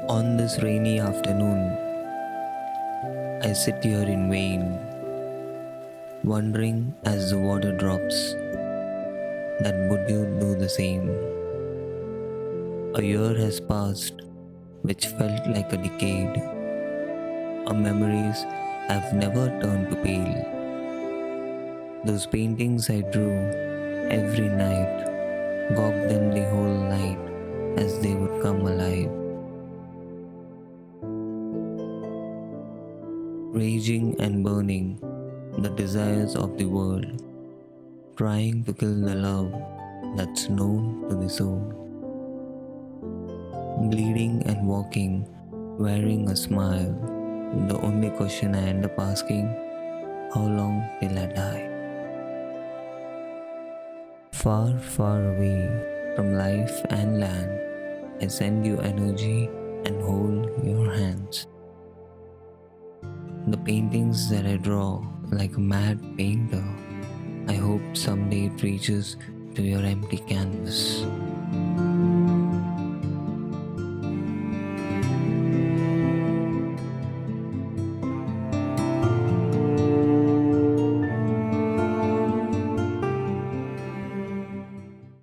On this rainy afternoon, I sit here in vain, wondering as the water drops that would you do the same? A year has passed, which felt like a decade. Our memories have never turned to pale. Those paintings I drew every night, walked them the whole night as they would come alive. Raging and burning, the desires of the world, trying to kill the love that's known to the soul. Bleeding and walking, wearing a smile, the only question I end up asking, how long till I die? Far, far away from life and land, I send you energy and hold your hands. The paintings that I draw like a mad painter, I hope someday it reaches to your empty canvas.